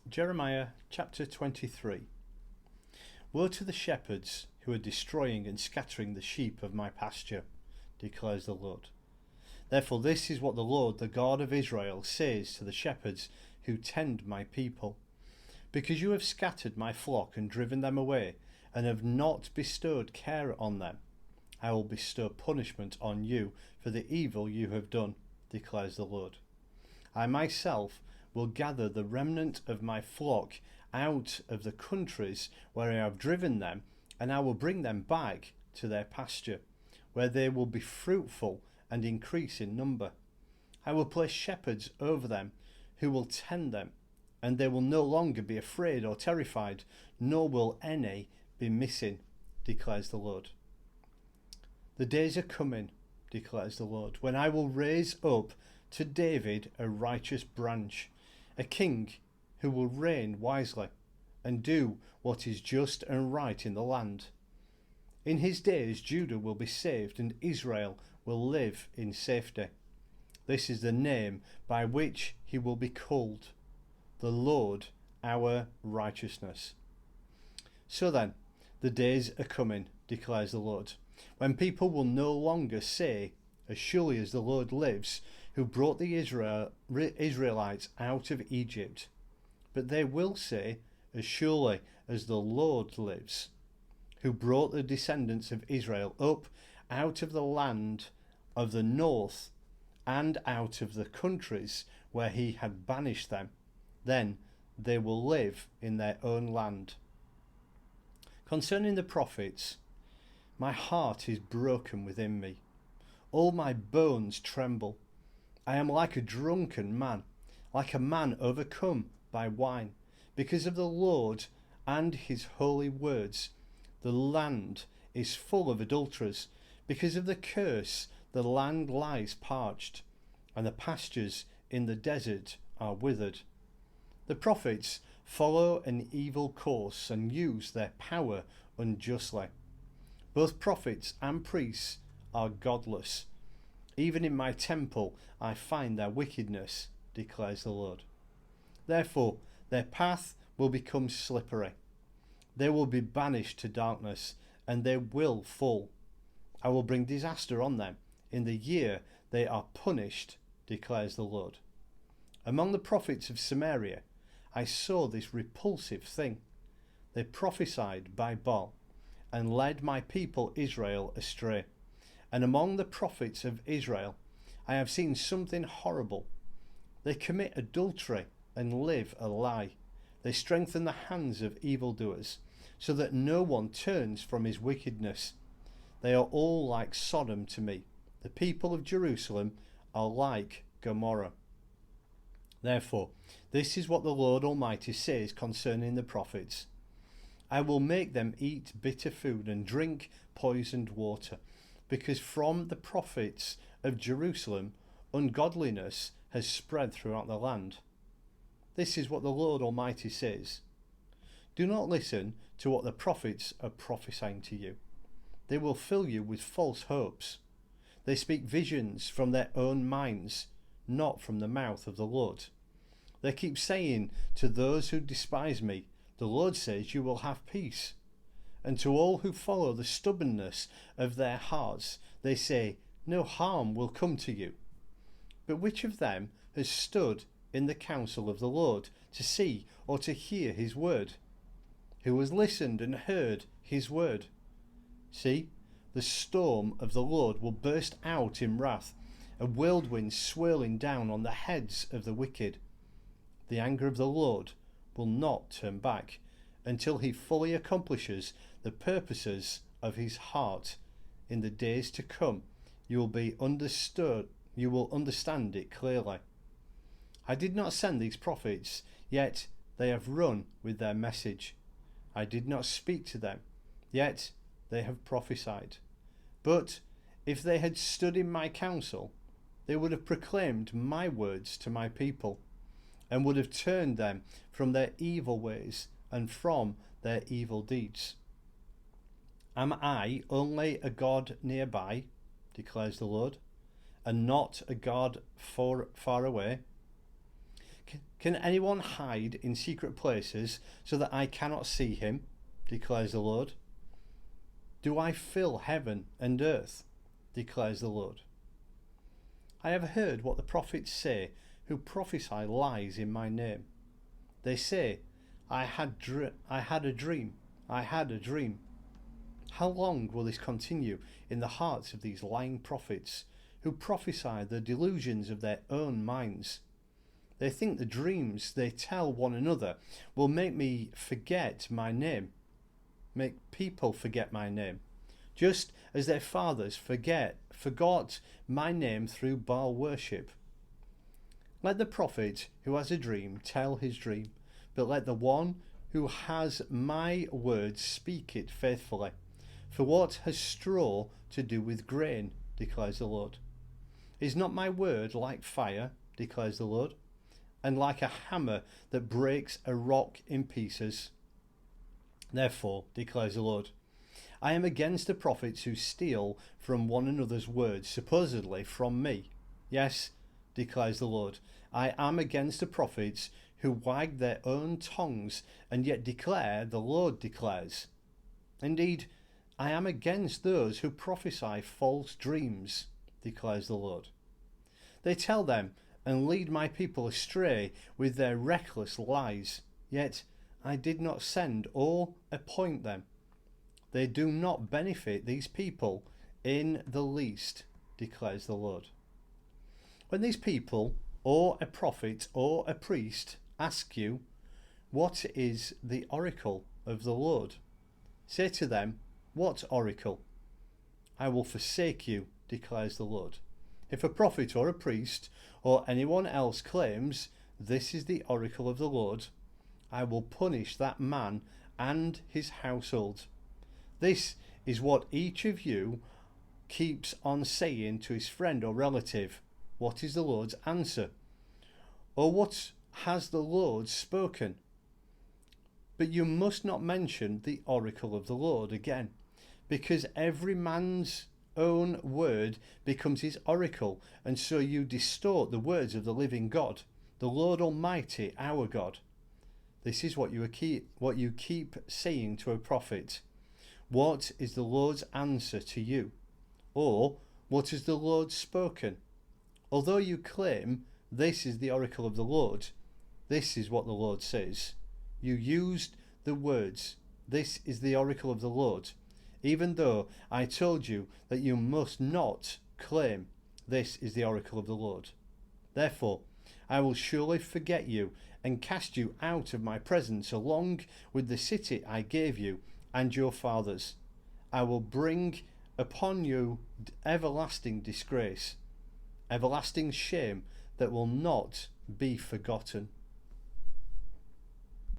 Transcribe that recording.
Jeremiah chapter 23. Woe to the shepherds who are destroying and scattering the sheep of my pasture, declares the Lord. Therefore this is what the Lord, the God of Israel, says to the shepherds who tend my people. Because you have scattered my flock and driven them away, and have not bestowed care on them, I will bestow punishment on you for the evil you have done, declares the Lord. I myself will gather the remnant of my flock out of the countries where I have driven them, and I will bring them back to their pasture, where they will be fruitful and increase in number. I will place shepherds over them who will tend them, and they will no longer be afraid or terrified, nor will any be missing, declares the Lord. The days are coming, declares the Lord, when I will raise up to David a righteous branch, a king who will reign wisely and do what is just and right in the land. In his days Judah will be saved and Israel will live in safety. This is the name by which he will be called, the Lord our righteousness. So then, the days are coming, declares the Lord, when people will no longer say, as surely as the Lord lives, who brought the Israelites out of Egypt, but they will say, as surely as the Lord lives, who brought the descendants of Israel up out of the land of the north and out of the countries where he had banished them. Then they will live in their own land. Concerning the prophets, my heart is broken within me. All my bones tremble. I am like a drunken man, like a man overcome by wine. Because of the Lord and his holy words, the land is full of adulterers. Because of the curse, the land lies parched, and the pastures in the desert are withered. The prophets follow an evil course and use their power unjustly. Both prophets and priests are godless. Even in my temple I find their wickedness, declares the Lord. Therefore their path will become slippery. They will be banished to darkness, and they will fall. I will bring disaster on them in the year they are punished, declares the Lord. Among the prophets of Samaria I saw this repulsive thing. They prophesied by Baal and led my people Israel astray. And among the prophets of Israel I have seen something horrible. They commit adultery and live a lie. They strengthen the hands of evildoers, so that no one turns from his wickedness. They are all like Sodom to me. The people of Jerusalem are like Gomorrah. Therefore, this is what the Lord Almighty says concerning the prophets. I will make them eat bitter food and drink poisoned water, because from the prophets of Jerusalem ungodliness has spread throughout the land. This is what the Lord Almighty says. Do not listen to what the prophets are prophesying to you. They will fill you with false hopes. They speak visions from their own minds, not from the mouth of the Lord. They keep saying to those who despise me, the Lord says you will have peace. And to all who follow the stubbornness of their hearts, they say, no harm will come to you. But which of them has stood in the counsel of the Lord to see or to hear his word? Who has listened and heard his word? See, the storm of the Lord will burst out in wrath, a whirlwind swirling down on the heads of the wicked. The anger of the Lord will not turn back until he fully accomplishes the purposes of his heart. In the days to come, you will understand it clearly. I did not send these prophets, yet they have run with their message. I did not speak to them, yet they have prophesied. But if they had stood in my counsel, they would have proclaimed my words to my people, and would have turned them from their evil ways and from their evil deeds. Am I only a God nearby, declares the Lord, and not a God far away? Can anyone hide in secret places so that I cannot see him, declares the Lord? Do I fill heaven and earth, declares the Lord? I have heard what the prophets say who prophesy lies in my name. They say, I had a dream. How long will this continue in the hearts of these lying prophets who prophesy the delusions of their own minds? They think the dreams they tell one another will make me forget my name, make people forget my name, just as their fathers forgot my name through Baal worship. Let the prophet who has a dream tell his dream, but let the one who has my words speak it faithfully. For what has straw to do with grain, declares the Lord? Is not my word like fire, declares the Lord, and like a hammer that breaks a rock in pieces? Therefore, declares the Lord, I am against the prophets who steal from one another's words, supposedly from me. Yes, declares the Lord, I am against the prophets who wag their own tongues and yet declare the Lord declares. Indeed, I am against those who prophesy false dreams, declares the Lord. They tell them and lead my people astray with their reckless lies, yet I did not send or appoint them. They do not benefit these people in the least, declares the Lord. When these people, or a prophet or a priest, ask you, what is the oracle of the Lord? Say to them, what oracle? I will forsake you, declares the Lord. If a prophet or a priest or anyone else claims, this is the oracle of the Lord, I will punish that man and his household. This is what each of you keeps on saying to his friend or relative. What is the Lord's answer? Or what has the Lord spoken? But you must not mention the oracle of the Lord again, because every man's own word becomes his oracle, and so you distort the words of the living God, the Lord Almighty, our God. This is what you keep saying to a prophet. What is the Lord's answer to you? Or, what has the Lord spoken? Although you claim, this is the oracle of the Lord, this is what the Lord says. You used the words, this is the oracle of the Lord, even though I told you that you must not claim, this is the oracle of the Lord. Therefore, I will surely forget you and cast you out of my presence along with the city I gave you and your fathers. I will bring upon you everlasting disgrace, everlasting shame that will not be forgotten.